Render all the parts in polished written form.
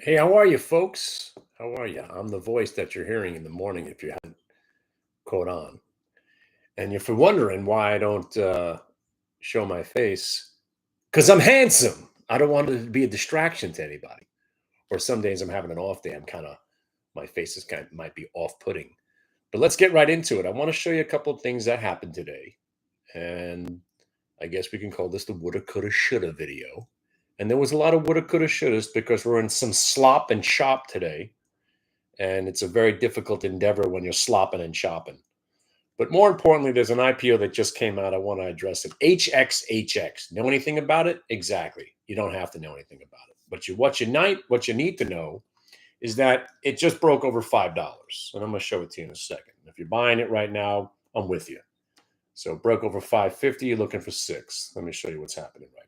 Hey, how are you, folks? How are you? I'm the voice that you're hearing in the morning if you haven't caught on. And if you're wondering why I don't show my face, because I'm handsome. I don't want it to be a distraction to anybody. Or some days I'm having an off day. My face is might be off putting. But let's get right into it. I want to show you a couple of things that happened today. And I guess we can call this the woulda, coulda, shoulda video. And there was a lot of woulda, coulda, shouldas because we're in some slop and chop today. And it's a very difficult endeavor when you're slopping and chopping. But more importantly, there's an IPO that just came out. I want to address it. HXHX. Know anything about it? Exactly. You don't have to know anything about it. But what you need to know is that it just broke over $5. And I'm going to show it to you in a second. If you're buying it right now, I'm with you. So it broke over 550. You're looking for 6. Let me show you what's happening right now.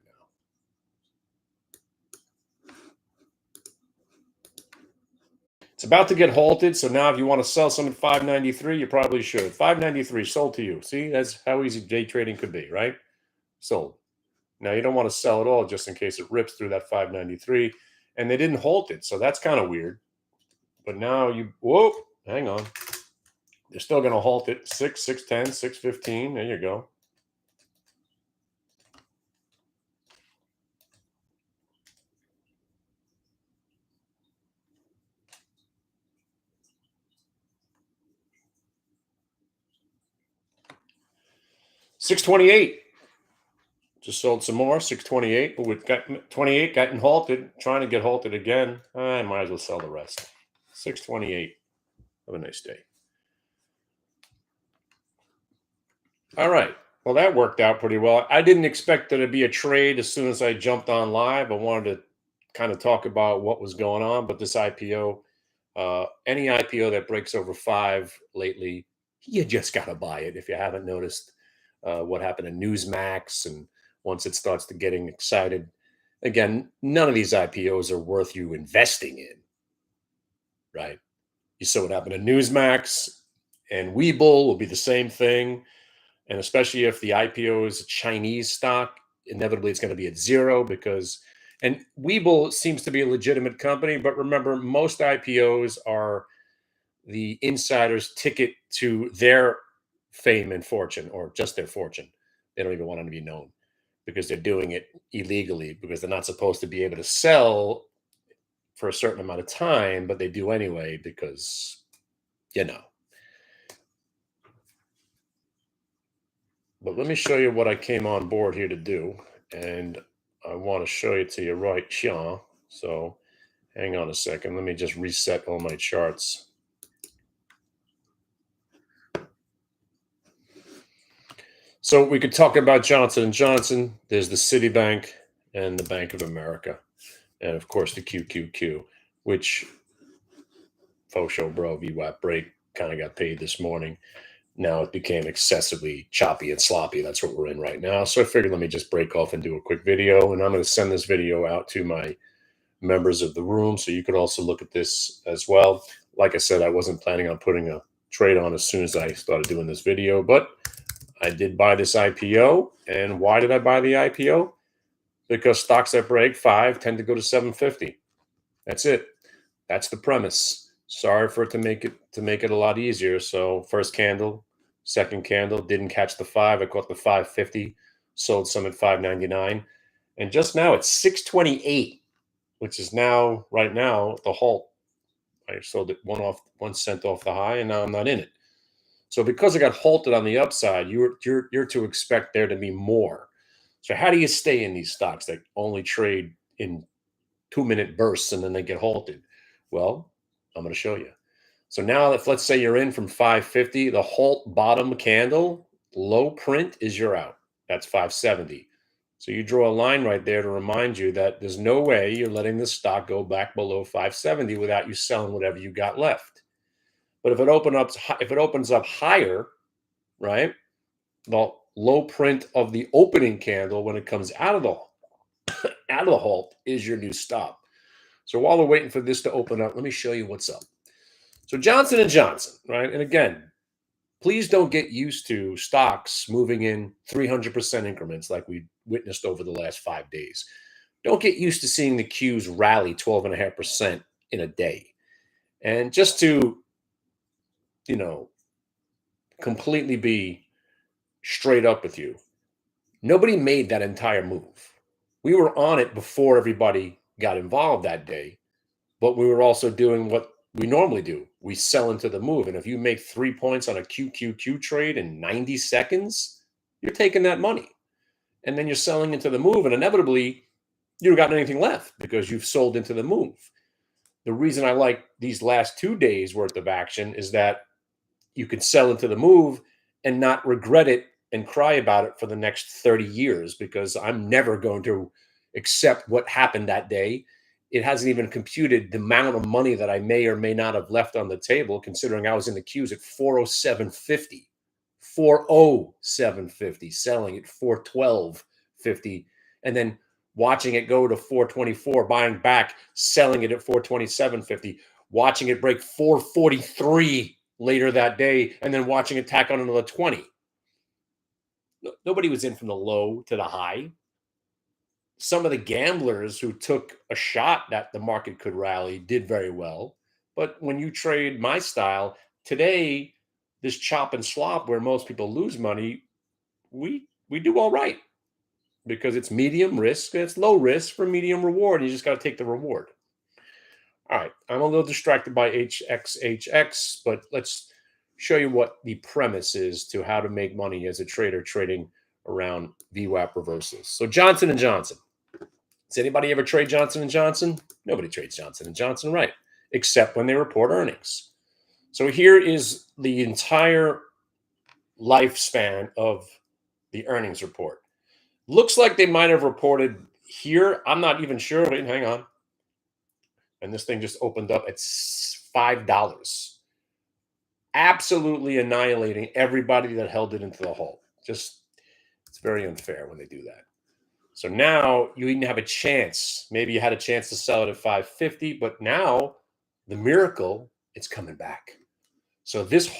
It's about to get halted, so now if you want to sell some at 593, you probably should. 593 sold to you. See, that's how easy day trading could be, right? Sold. Now you don't want to sell at all just in case it rips through that 593, and they didn't halt it, so that's kind of weird. But now whoa, hang on. They're still going to halt it. 6, 610, 615. There you go. $628. Just sold some more. 628. But we've got 28 gotten halted. Trying to get halted again. I might as well sell the rest. 628. Have a nice day. All right. Well, that worked out pretty well. I didn't expect there to be a trade as soon as I jumped on live. I wanted to kind of talk about what was going on, but this IPO, any IPO that breaks over 5 lately, you just got to buy it. If you haven't noticed what happened in Newsmax, and once it starts to getting excited, again, none of these IPOs are worth you investing in, right? You saw what happened in Newsmax, and Webull will be the same thing. And especially if the IPO is a Chinese stock, inevitably it's going to be at zero and Webull seems to be a legitimate company. But remember, most IPOs are the insider's ticket to their fame and fortune, or just their fortune. They don't even want them to be known because they're doing it illegally, because they're not supposed to be able to sell for a certain amount of time, but they do anyway because, you know. But let me show you what I came on board here to do. And I want to show it to you right here. So hang on a second. Let me just reset all my charts. So we could talk about Johnson & Johnson. There's the Citibank and the Bank of America. And of course the QQQ, which faux show bro, VWAP break, kind of got paid this morning. Now it became excessively choppy and sloppy. That's what we're in right now. So I figured let me just break off and do a quick video. And I'm going to send this video out to my members of the room, so you could also look at this as well. Like I said, I wasn't planning on putting a trade on as soon as I started doing this video, but I did buy this IPO. And why did I buy the IPO? Because stocks that break 5 tend to go to 750. That's it. That's the premise. Sorry for it to make it a lot easier. So first candle, second candle, didn't catch the 5. I caught the 550, sold some at 599, and just now it's 628, which is now right now the halt. I sold it 1 cent off the high, and now I'm not in it. So because I got halted on the upside, you're to expect there to be more. So how do you stay in these stocks that only trade in 2-minute bursts and then they get halted? Well, I'm going to show you. So now if let's say you're in from 550, the halt bottom candle, low print is your out. That's 570. So you draw a line right there to remind you that there's no way you're letting the stock go back below 570 without you selling whatever you got left. But if it opens up higher, right, the low print of the opening candle when it comes out of the halt is your new stop. So while we're waiting for this to open up, let me show you what's up. So Johnson & Johnson, right? And again, please don't get used to stocks moving in 300% increments like we witnessed over the last 5 days. don't get used to seeing the Qs rally 12.5% in a day. And just to, you know, completely be straight up with you, nobody made that entire move. We were on it before everybody got involved that day, but we were also doing what we normally do. We sell into the move. And if you make 3 points on a QQQ trade in 90 seconds, you're taking that money. And then you're selling into the move. And inevitably, you don't got anything left because you've sold into the move. The reason I like these last 2 days worth of action is that you can sell into the move and not regret it and cry about it for the next 30 years, because I'm never going to accept what happened that day. It hasn't even computed the amount of money that I may or may not have left on the table, considering I was in the queues at 407.50, 407.50, selling at 412.50, and then watching it go to 424, buying back, selling it at 427.50, watching it break 443 later that day, and then watching it tack on another 20. Nobody was in from the low to the high. Some of the gamblers who took a shot that the market could rally did very well. But when you trade my style, today, this chop and slop where most people lose money, we do all right because it's medium risk and it's low risk for medium reward. You just got to take the reward. All right, I'm a little distracted by HXHX, but let's show you what the premise is to how to make money as a trader trading around VWAP reversals. So Johnson & Johnson. Does anybody ever trade Johnson & Johnson? Nobody trades Johnson & Johnson, right? Except when they report earnings. So here is the entire lifespan of the earnings report. Looks like they might have reported here. I'm not even sure. Wait, hang on. And this thing just opened up at $5. Absolutely annihilating everybody that held it into the hole. Just, it's very unfair when they do that. So now you even have a chance. Maybe you had a chance to sell it at 550, but now the miracle, it's coming back. So this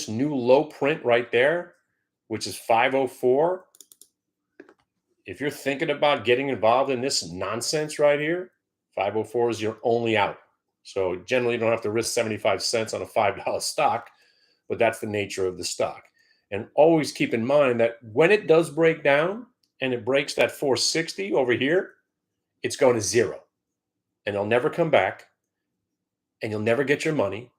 new low print right there, which is 504, if you're thinking about getting involved in this nonsense right here, 504 is your only out. So generally you don't have to risk 75 cents on a $5 stock, but that's the nature of the stock. And always keep in mind that when it does break down and it breaks that 460 over here, it's going to zero. And it'll never come back. And you'll never get your money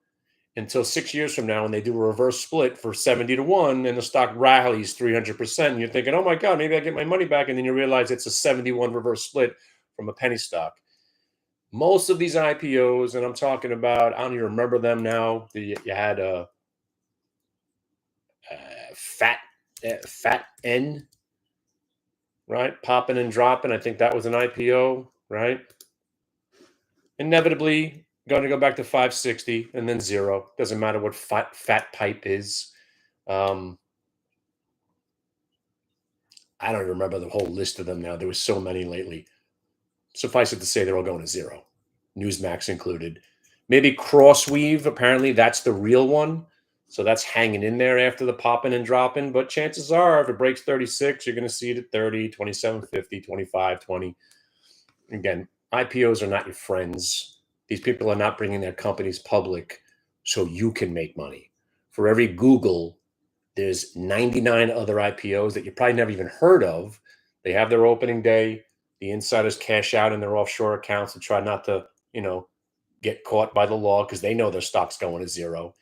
until 6 years from now when they do a reverse split for 70 to 1 and the stock rallies 300%. And you're thinking, oh my God, maybe I get my money back. And then you realize it's a 71 reverse split from a penny stock. Most of these IPOs, and I'm talking about, I don't even remember them now. You had a Fat N, right? Popping and dropping. I think that was an IPO, right? Inevitably going to go back to 560 and then zero. Doesn't matter what fat pipe is. I don't even remember the whole list of them now. There was so many lately. Suffice it to say, they're all going to zero. Newsmax included. Maybe Crossweave, apparently that's the real one. So that's hanging in there after the popping and dropping. But chances are, if it breaks 36, you're going to see it at 30, 27.50, 25, 20. Again, IPOs are not your friends. These people are not bringing their companies public so you can make money. For every Google, there's 99 other IPOs that you probably never even heard of. They have their opening day. The insiders cash out in their offshore accounts and try not to, get caught by the law because they know their stock's going to zero.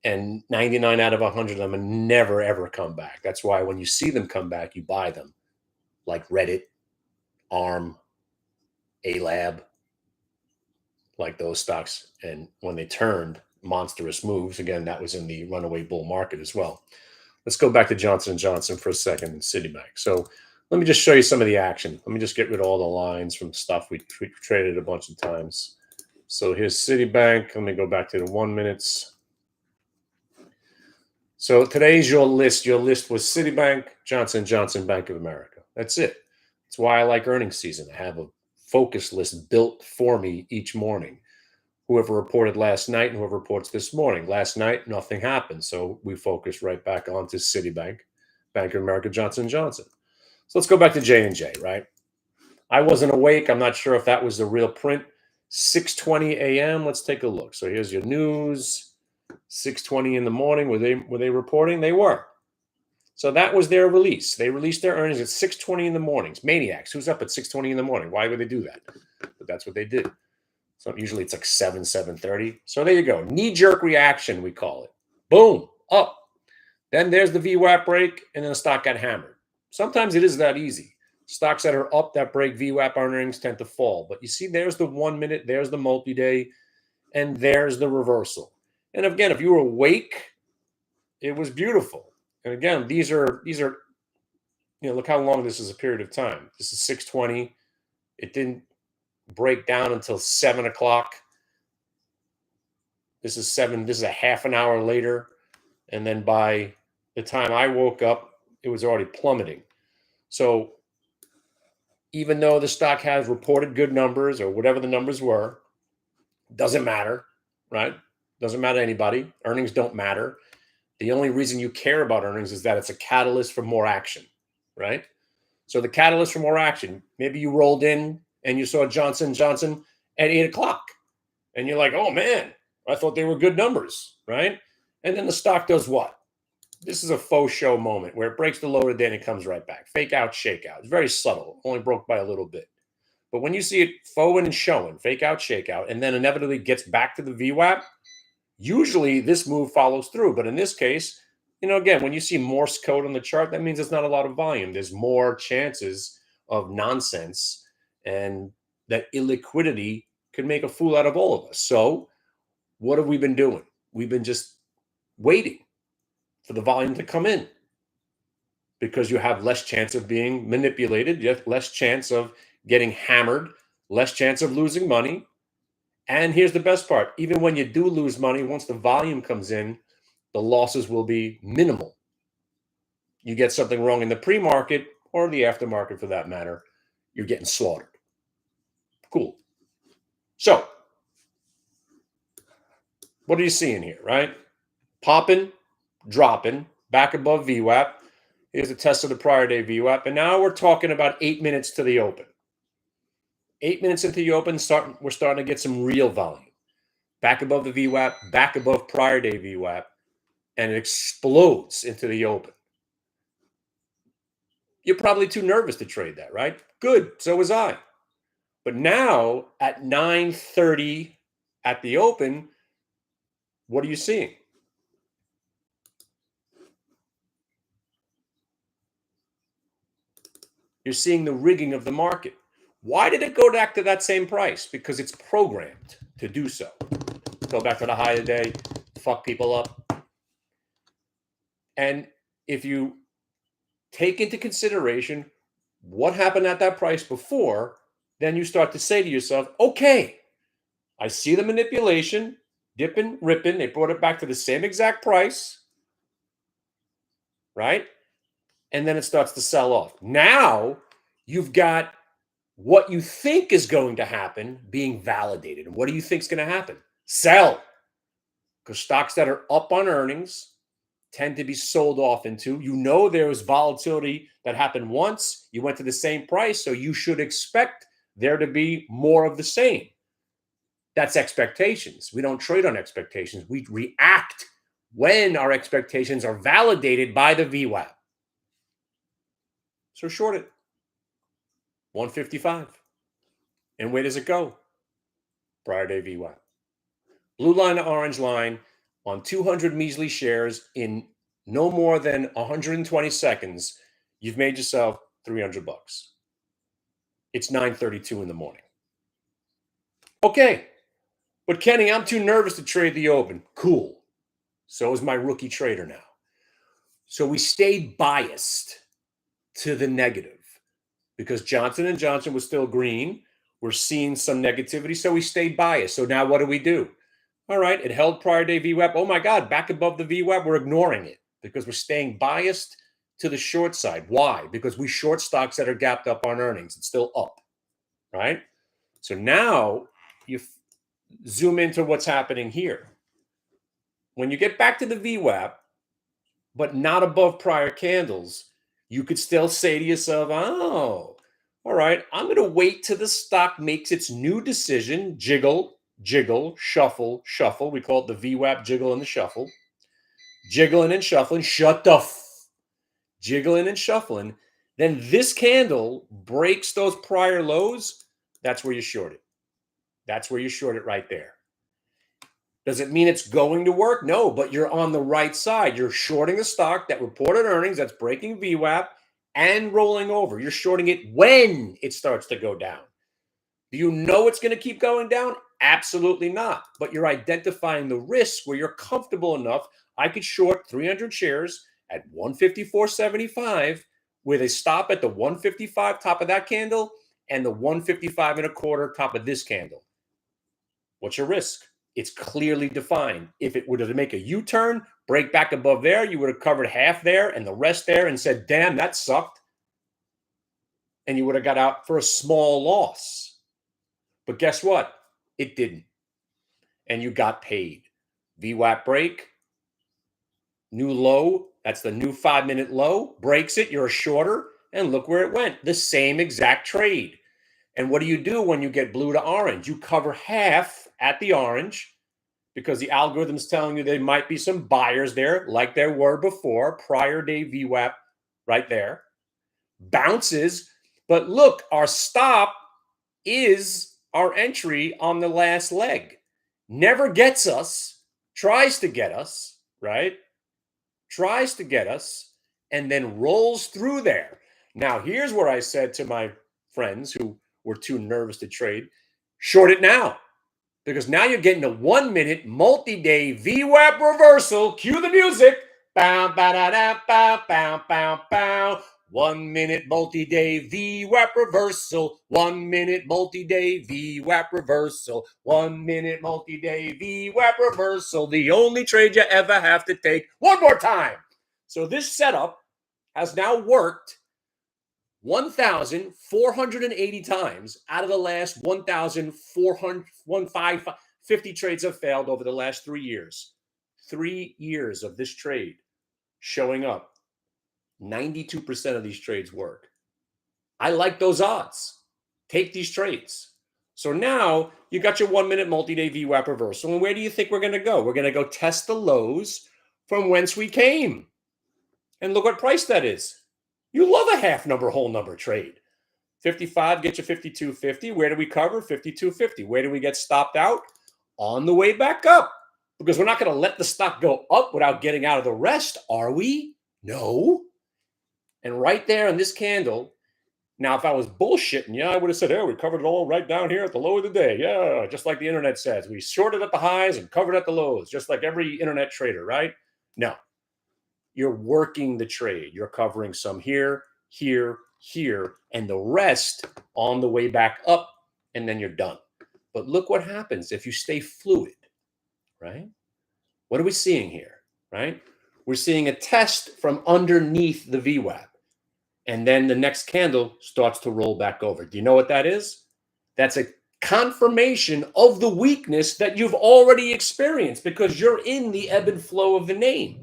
And 99 out of 100 of them never, ever come back. That's why when you see them come back, you buy them, like Reddit, ARM, A-Lab, like those stocks. And when they turned monstrous moves, again, that was in the runaway bull market as well. Let's go back to Johnson & Johnson for a second and Citibank. So let me just show you some of the action. Let me just get rid of all the lines from stuff we traded a bunch of times. So here's Citibank. Let me go back to the 1 minutes. So today's your list. Your list was Citibank, Johnson & Johnson, Bank of America. That's it. That's why I like earnings season. I have a focus list built for me each morning. Whoever reported last night and whoever reports this morning. Last night, nothing happened. So we focused right back onto Citibank, Bank of America, Johnson & Johnson. So let's go back to J&J, right? I wasn't awake. I'm not sure if that was the real print. 6:20 a.m. Let's take a look. So here's your news. 6:20 in the morning. Were they reporting? They were. So that was their release. They released their earnings at 6:20 in the mornings. Maniacs. Who's up at 6:20 in the morning? Why would they do that? But that's what they did. So usually it's like 7:30. So there you go. Knee-jerk reaction, we call it. Boom, up. Then there's the VWAP break, and then the stock got hammered. Sometimes it is that easy. Stocks that are up that break VWAP earnings tend to fall. But you see, there's the 1 minute, there's the multi-day, and there's the reversal. And again, if you were awake, it was beautiful. And again, these are look how long this is a period of time. This is 6:20. It didn't break down until 7 o'clock. This is a half an hour later. And then by the time I woke up, it was already plummeting. So even though the stock has reported good numbers or whatever the numbers were, doesn't matter, right? Doesn't matter to anybody. Earnings don't matter. The only reason you care about earnings is that it's a catalyst for more action, right? So the catalyst for more action, maybe you rolled in and you saw Johnson & Johnson at 8 o'clock. And you're like, oh, man, I thought they were good numbers, right? And then the stock does what? This is a faux show moment where it breaks the low today and it comes right back. Fake out, shake out. It's very subtle. Only broke by a little bit. But when you see it faux and showing, fake out, shake out, and then inevitably gets back to the VWAP, usually this move follows through. But in this case, again, when you see Morse code on the chart, that means it's not a lot of volume. There's more chances of nonsense, and that illiquidity could make a fool out of all of us. So what have we been doing? We've been just waiting for the volume to come in because you have less chance of being manipulated. You have less chance of getting hammered, less chance of losing money. And here's the best part. Even when you do lose money, once the volume comes in, the losses will be minimal. You get something wrong in the pre-market or the aftermarket for that matter, you're getting slaughtered. Cool. So what are you seeing here, right? Popping, dropping, back above VWAP. Here's a test of the prior day VWAP. And now we're talking about 8 minutes to the open. 8 minutes into the open, we're starting to get some real volume. Back above the VWAP, back above prior day VWAP, and it explodes into the open. You're probably too nervous to trade that, right? Good, so was I. But now at 9:30 at the open, what are you seeing? You're seeing the rigging of the market. Why did it go back to that same price? Because it's programmed to do so. Go back to the high of the day, fuck people up. And if you take into consideration what happened at that price before, then you start to say to yourself, okay, I see the manipulation, dipping, ripping. They brought it back to the same exact price, right? And then it starts to sell off. Now you've got what you think is going to happen being validated. And what do you think is going to happen? Sell. Because stocks that are up on earnings tend to be sold off into. There was volatility that happened once. You went to the same price, so you should expect there to be more of the same. That's expectations. We don't trade on expectations. We react when our expectations are validated by the VWAP. So short it. 155. And where does it go? Prior day VWAP. Blue line to orange line on 200 measly shares in no more than 120 seconds, you've made yourself $300. It's 9:32 in the morning. Okay, but Kenny, I'm too nervous to trade the open. Cool. So is my rookie trader now. So we stayed biased to the negative because Johnson & Johnson was still green. We're seeing some negativity, so we stayed biased. So now what do? All right, it held prior day VWAP. Oh my God, back above the VWAP, we're ignoring it because we're staying biased to the short side. Why? Because we short stocks that are gapped up on earnings. It's still up, right? So now you zoom into what's happening here. When you get back to the VWAP, but not above prior candles, you could still say to yourself, oh, All right, I'm going to wait till the stock makes its new decision. Jiggle, jiggle, shuffle, shuffle. We call it the VWAP jiggle and the shuffle. Jiggling and shuffling. Shut the jiggling and shuffling. Then this candle breaks those prior lows. That's where you short it. That's where you short it right there. Does it mean it's going to work? No, but you're on the right side. You're shorting a stock that reported earnings that's breaking VWAP and rolling over. You're shorting it when it starts to go down. Do you know it's going to keep going down? Absolutely not. But you're identifying the risk where you're comfortable enough. I could short 300 shares at 154.75 with a stop at the 155 top of that candle and the 155 and a quarter top of this candle. What's your risk? It's clearly defined. If it were to make a U-turn, break back above there, you would have covered half there and the rest there and said, damn, that sucked. And you would have got out for a small loss. But guess what? It didn't. And you got paid. VWAP break, new low. That's the new 5-minute low. Breaks it. You're a shorter. And look where it went. The same exact trade. And what do you do when you get blue to orange? You cover half at the orange because the algorithm's telling you there might be some buyers there like there were before. Prior day VWAP right there. Bounces. But look, our stop is our entry on the last leg. Never gets us, tries to get us, right? Tries to get us and then rolls through there. Now, here's where I said to my friends who were too nervous to trade, short it now. Because now you're getting a 1-minute multi-day VWAP reversal. Cue the music. Bow, ba, da, da, bow, bow, bow, bow. 1-minute multi-day VWAP reversal. 1-minute multi-day VWAP reversal. 1-minute multi-day VWAP reversal. The only trade you ever have to take. One more time. So this setup has now worked 1,480 times out of the last 1,450 trades have failed over the last 3 years. 3 years of this trade showing up. 92% of these trades work. I like those odds. Take these trades. So now you got your 1-minute multi-day VWAP reversal. And where do you think we're going to go? We're going to go test the lows from whence we came. And look what price that is. You love a half number, whole number trade. 55, get you 52.50. Where do we cover? 52.50. Where do we get stopped out? On the way back up. Because we're not going to let the stock go up without getting out of the rest, are we? No. And right there in this candle, now if I was bullshitting you, I would have said, hey, we covered it all right down here at the low of the day. Yeah, just like the internet says. We shorted at the highs and covered at the lows, just like every internet trader, right? No. You're working the trade. You're covering some here, here, here, and the rest on the way back up, and then you're done. But look what happens if you stay fluid, right? What are we seeing here, right? We're seeing a test from underneath the VWAP, and then the next candle starts to roll back over. Do you know what that is? That's a confirmation of the weakness that you've already experienced because you're in the ebb and flow of the name.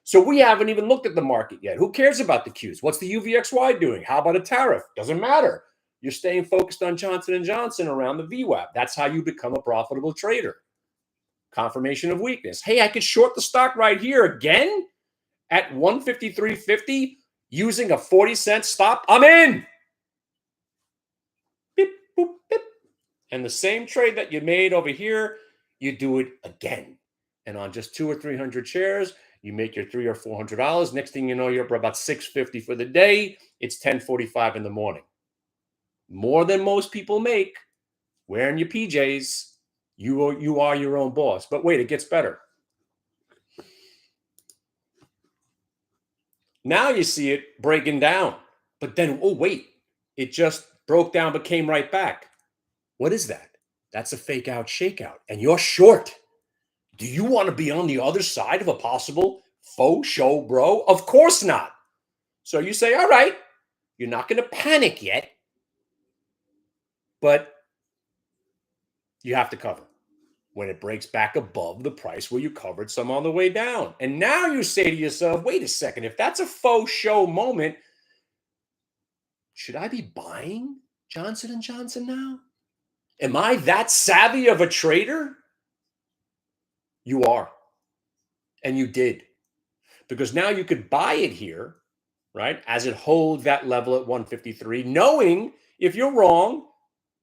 So we haven't even looked at the market yet. Who cares about the Qs? What's the UVXY doing? How about a tariff? Doesn't matter. You're staying focused on Johnson & Johnson around the VWAP. That's how you become a profitable trader. Confirmation of weakness. Hey, I could short the stock right here again at 153.50 using a 40-cent stop. I'm in. Beep, boop, beep. And the same trade that you made over here, you do it again. And on just 200 or 300 shares, you make your $300 or $400. Next thing you know, you're up about $650 for the day. It's 10:45 in the morning. More than most people make wearing your PJs. You are your own boss. But wait, it gets better. Now you see it breaking down. But then, oh, wait, it just broke down but came right back. What is that? That's a fake out shakeout. And you're short. Do you want to be on the other side of a possible faux show, bro? Of course not. So you say, all right, you're not going to panic yet, but you have to cover when it breaks back above the price where you covered some on the way down. And now you say to yourself, wait a second, if that's a faux show moment, should I be buying Johnson & Johnson now? Am I that savvy of a trader? You are. And you did. Because now you could buy it here, right? As it holds that level at 153, knowing if you're wrong,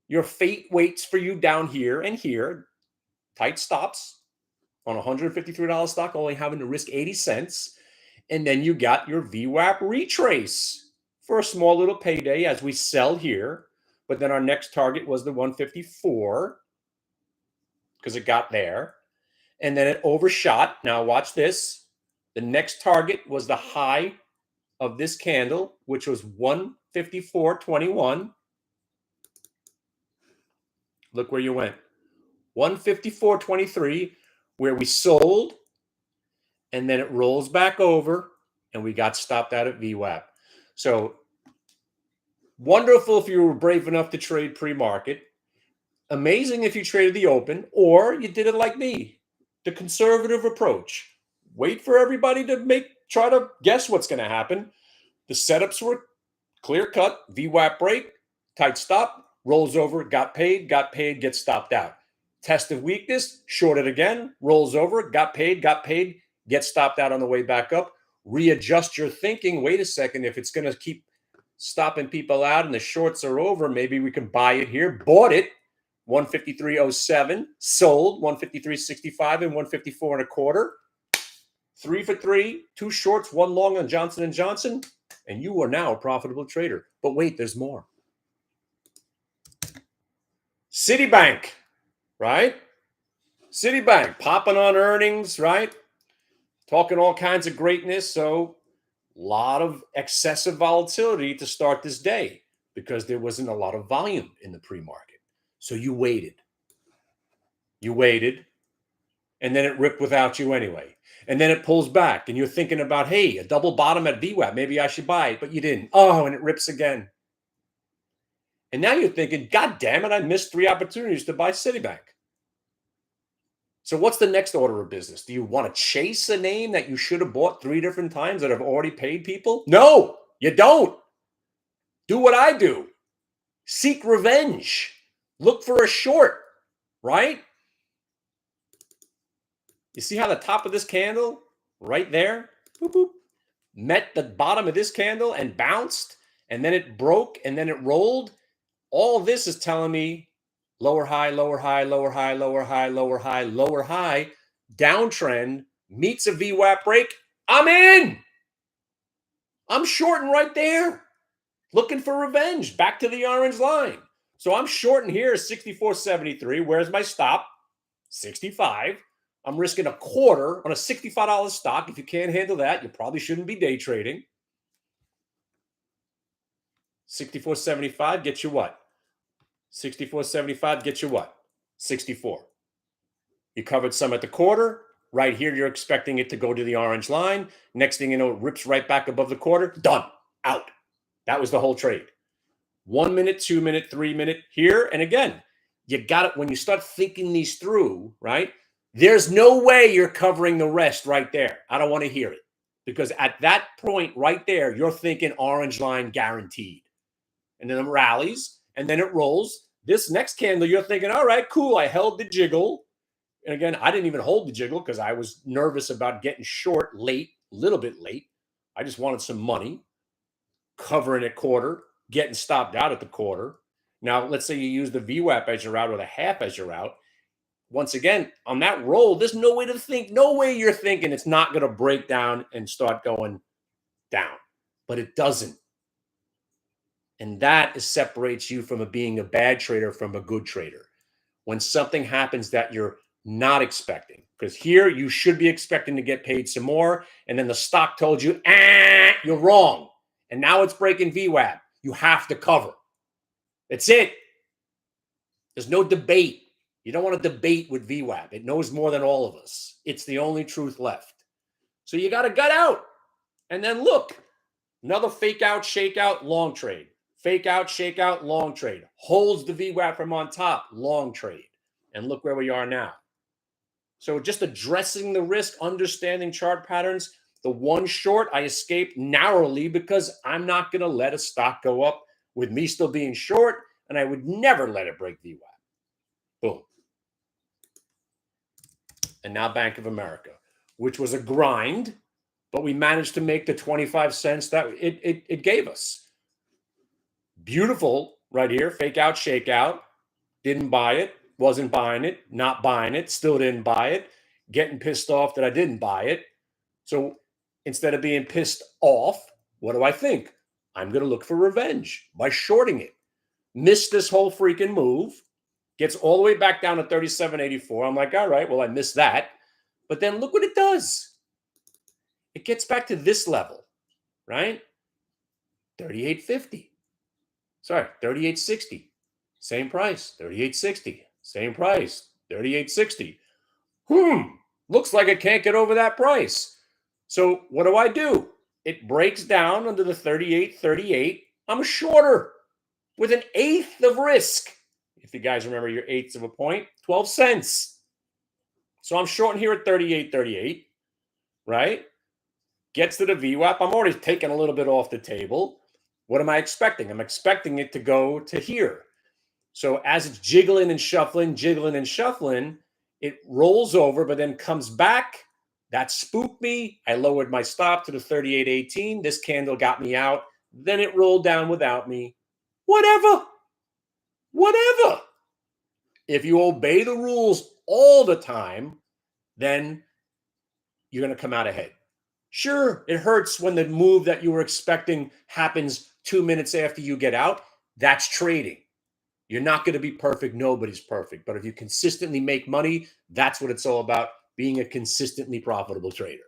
your fate waits for you down here and here. Tight stops on a $153 stock, only having to risk 80 cents. And then you got your VWAP retrace for a small little payday as we sell here. But then our next target was the 154 because it got there. And then it overshot. Now watch this. The next target was the high of this candle, which was 154.21. Look where you went. 154.23, where we sold, and then it rolls back over, and we got stopped out at VWAP. So wonderful if you were brave enough to trade pre-market. Amazing if you traded the open, or you did it like me, the conservative approach. Wait for everybody to try to guess what's going to happen. The setups were clear cut, VWAP break, tight stop, rolls over, got paid, gets stopped out. Test of weakness, shorted again, rolls over, got paid, gets stopped out on the way back up. Readjust your thinking. Wait a second, if it's going to keep stopping people out and the shorts are over, maybe we can buy it here. Bought it, 153.07, sold 153.65 and 154.25. 3 for 3, 2 shorts, 1 long on Johnson & Johnson, and you are now a profitable trader. But wait, there's more. Citibank, right? Citibank popping on earnings, right? Talking all kinds of greatness. So a lot of excessive volatility to start this day because there wasn't a lot of volume in the pre-market. So you waited. You waited. And then it ripped without you anyway. And then it pulls back and you're thinking about, hey, a double bottom at VWAP. Maybe I should buy it, but you didn't. Oh, and it rips again. And now you're thinking, God damn it, I missed 3 opportunities to buy Citibank. So what's the next order of business? Do you want to chase a name that you should have bought 3 different times that have already paid people? No, you don't. Do what I do. Seek revenge. Look for a short, right? You see how the top of this candle right there boop, boop, met the bottom of this candle and bounced, and then it broke, and then it rolled? All this is telling me lower high, lower high, lower high, lower high, lower high, lower high, downtrend, meets a VWAP break. I'm in. I'm shorting right there, looking for revenge, back to the orange line. So I'm shorting here at 64.73. Where's my stop? 65. I'm risking a quarter on a $65 stock. If you can't handle that, you probably shouldn't be day trading. 64.75 gets you what? 64.75 gets you what? 64. You covered some at the quarter. Right here, you're expecting it to go to the orange line. Next thing you know, it rips right back above the quarter. Done. Out. That was the whole trade. 1 minute, 2 minute, 3 minute here. And again, you got it when you start thinking these through, right? There's no way you're covering the rest right there. I don't want to hear it. Because at that point right there, you're thinking orange line guaranteed. And then it rallies, and then it rolls. This next candle, you're thinking, all right, cool, I held the jiggle. And again, I didn't even hold the jiggle because I was nervous about getting short late, a little bit late. I just wanted some money, covering at quarter, getting stopped out at the quarter. Now, let's say you use the VWAP as your route or the half as your route. Once again, on that roll, there's no way to think, no way you're thinking it's not going to break down and start going down. But it doesn't. And that separates you from being a bad trader from a good trader. When something happens that you're not expecting, because here you should be expecting to get paid some more, and then the stock told you, you're wrong. And now it's breaking VWAP. You have to cover. That's it. There's no debate. You don't want to debate with VWAP. It knows more than all of us. It's the only truth left. So you got to gut out. And then look, another fake out, shake out, long trade. Fake out, shake out, long trade. Holds the VWAP from on top, long trade. And look where we are now. So just addressing the risk, understanding chart patterns. The one short I escaped narrowly because I'm not going to let a stock go up with me still being short, and I would never let it break VWAP. Boom. And now Bank of America, which was a grind, but we managed to make the 25 cents that it gave us. Beautiful right here, fake out, shake out. Didn't buy it, wasn't buying it, not buying it, still didn't buy it, getting pissed off that I didn't buy it. So instead of being pissed off, what do I think? I'm going to look for revenge by shorting it. Missed this whole freaking move, gets all the way back down to 37.84. I'm like, all right, well, I missed that. But then look what it does. It gets back to this level, right? 38.50. Sorry, 38.60. Same price, 38.60. Same price, 38.60. Looks like it can't get over that price. So what do? It breaks down under the 38.38. I'm shorter with an eighth of risk. If you guys remember your eighths of a point, 12 cents. So I'm shorting here at 38.38, right? Gets to the VWAP. I'm already taking a little bit off the table. What am I expecting? I'm expecting it to go to here. So as it's jiggling and shuffling, it rolls over, but then comes back. That spooked me. I lowered my stop to the 38.18. This candle got me out. Then it rolled down without me. Whatever. If you obey the rules all the time, then you're going to come out ahead. Sure, it hurts when the move that you were expecting happens 2 minutes after you get out. That's trading. You're not going to be perfect. Nobody's perfect. But if you consistently make money, that's what it's all about, being a consistently profitable trader.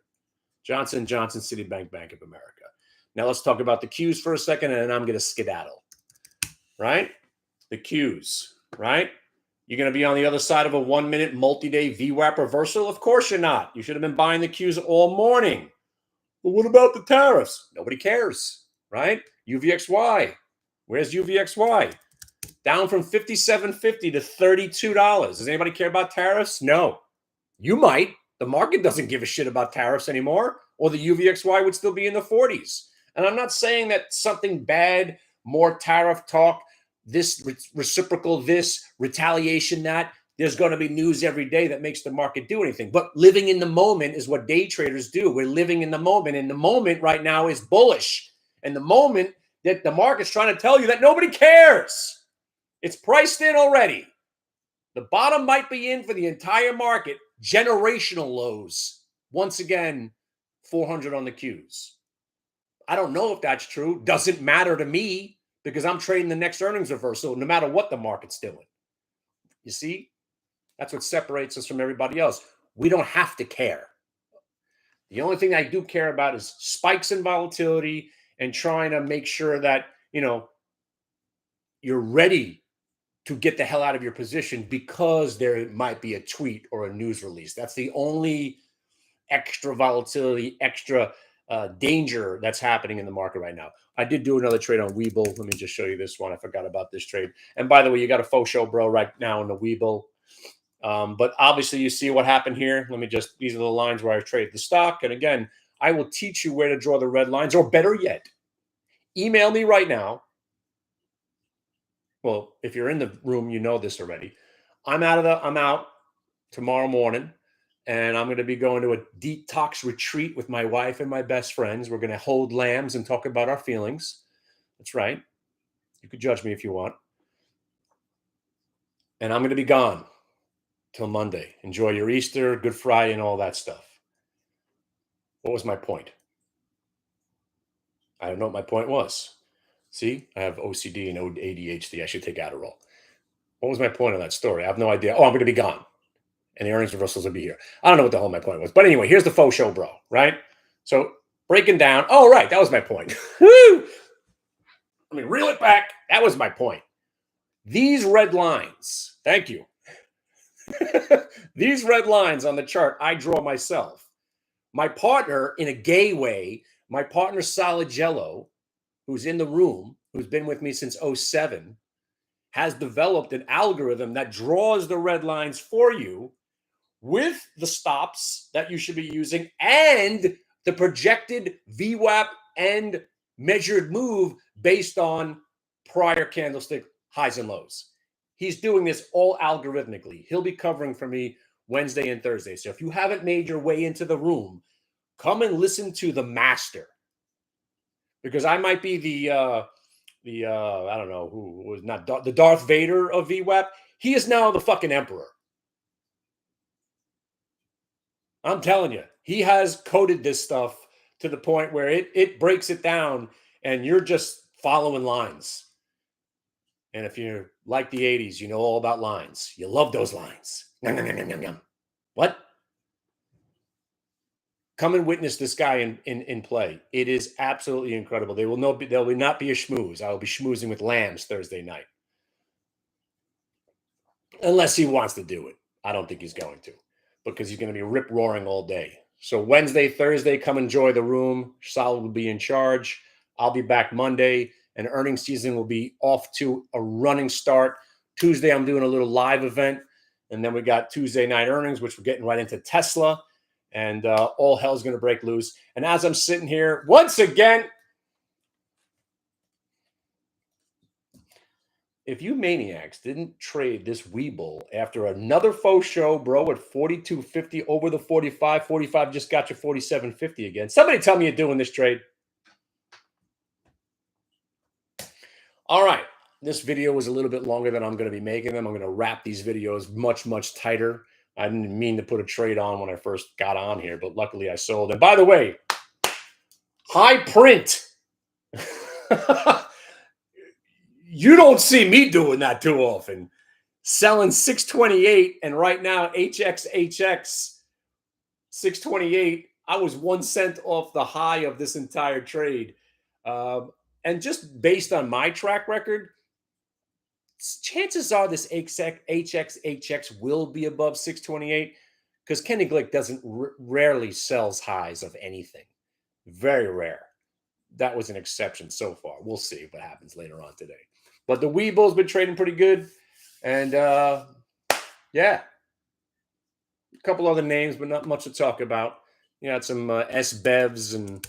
Johnson & Johnson, Citibank, Bank of America. Now let's talk about the Qs for a second, and then I'm going to skedaddle. Right? The Qs, right? You're going to be on the other side of a 1 minute multi-day VWAP reversal? Of course you're not. You should have been buying the Qs all morning. But what about the tariffs? Nobody cares, right? UVXY. Where's UVXY? Down from $57.50 to $32. Does anybody care about tariffs? No. You might. The market doesn't give a shit about tariffs anymore, or the UVXY would still be in the 40s. And I'm not saying that something bad, more tariff talk, this reciprocal, this retaliation, that there's going to be news every day that makes the market do anything. But living in the moment is what day traders do. We're living in the moment, and the moment right now is bullish. And the moment that the market's trying to tell you that nobody cares. It's priced in already. The bottom might be in for the entire market. Generational lows. Once again, 400 on the Qs. I don't know if that's true. Doesn't matter to me because I'm trading the next earnings reversal no matter what the market's doing. You see? That's what separates us from everybody else. We don't have to care. The only thing I do care about is spikes in volatility and trying to make sure that, you're ready to get the hell out of your position because there might be a tweet or a news release. That's the only extra volatility, extra danger that's happening in the market right now. I did do another trade on Webull. Let me just show you this one. I forgot about this trade. And by the way, you got a faux show, bro, right now in the Webull. But obviously you see what happened here. These are the lines where I traded the stock. And again, I will teach you where to draw the red lines, or better yet, email me right now. Well, if you're in the room, you know this already. I'm out tomorrow morning, and I'm going to be going to a detox retreat with my wife and my best friends. We're going to hold lambs and talk about our feelings. That's right. You could judge me if you want. And I'm going to be gone till Monday. Enjoy your Easter, Good Friday, and all that stuff. What was my point? I don't know what my point was. See, I have OCD and ADHD. I should take Adderall. What was my point of that story? I have no idea. Oh, I'm going to be gone. And the earnings reversals will be here. I don't know what the hell my point was. But anyway, here's the faux show, bro, right? So breaking down. Oh, right. That was my point. Woo! Let me reel it back. That was my point. These red lines. Thank you. These red lines on the chart, I draw myself. My partner, in a gay way, my partner Solid Jello, who's in the room, who's been with me since 2007, has developed an algorithm that draws the red lines for you with the stops that you should be using and the projected VWAP and measured move based on prior candlestick highs and lows. He's doing this all algorithmically. He'll be covering for me Wednesday and Thursday. So if you haven't made your way into the room, come and listen to the master, because I might be the I don't know who was not the Darth Vader of VWAP. He is now the fucking emperor. I'm telling you, he has coded this stuff to the point where it breaks it down and you're just following lines. And if you're like the 80s, you know all about lines. You love those lines. Yum, yum, yum, yum, yum. What? Come and witness this guy in play. It is absolutely incredible. There will not be a schmooze. I will be schmoozing with Lambs Thursday night. Unless he wants to do it. I don't think he's going to, because he's going to be rip-roaring all day. So Wednesday, Thursday, come enjoy the room. Solid will be in charge. I'll be back Monday, and earnings season will be off to a running start. Tuesday, I'm doing a little live event, and then we got Tuesday night earnings, which we're getting right into Tesla, and all hell's going to break loose. And as I'm sitting here, once again, if you maniacs didn't trade this Weeble after another faux show, bro, at 42.50 over the 45 just got you 47.50 again. Somebody tell me you're doing this trade. All right. This video was a little bit longer than I'm going to be making them. I'm going to wrap these videos much, much tighter. I didn't mean to put a trade on when I first got on here, but luckily I sold. And by the way, high print. You don't see me doing that too often. Selling 628, and right now HXHX 628. I was 1 cent off the high of this entire trade. And just based on my track record, chances are this HXHX will be above 628, because Kenny Glick rarely sells highs of anything. Very rare. That was an exception so far. We'll see what happens later on today. But the Weeble's been trading pretty good. And yeah, a couple other names, but not much to talk about. You had some SBEVs and,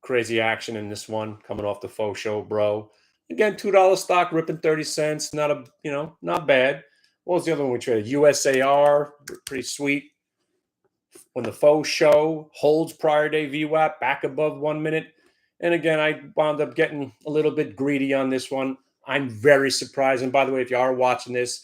crazy action in this one coming off the faux show, bro. Again, $2 stock ripping 30 cents. Not bad. What was the other one we traded? USAR, pretty sweet. When the faux show holds prior day VWAP back above 1 minute. And again, I wound up getting a little bit greedy on this one. I'm very surprised. And by the way, if you are watching this,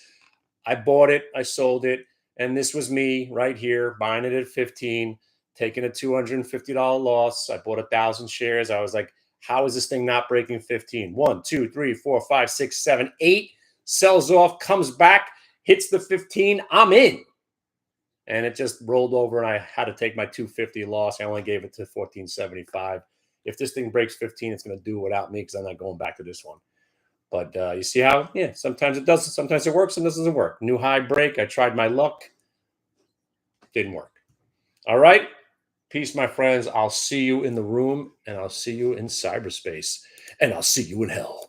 I bought it, I sold it, and this was me right here buying it at 15, taking a $250 loss. I bought 1,000 shares. I was like, how is this thing not breaking 15? 1, 2, 3, 4, 5, 6, 7, 8. Sells off, comes back, hits the 15. I'm in. And it just rolled over, and I had to take my $250 loss. I only gave it to $14.75. If this thing breaks 15, it's going to do without me, because I'm not going back to this one. But you see how, sometimes it does. Sometimes it works, and this doesn't work. New high break. I tried my luck. Didn't work. All right. Peace, my friends. I'll see you in the room, and I'll see you in cyberspace, and I'll see you in hell.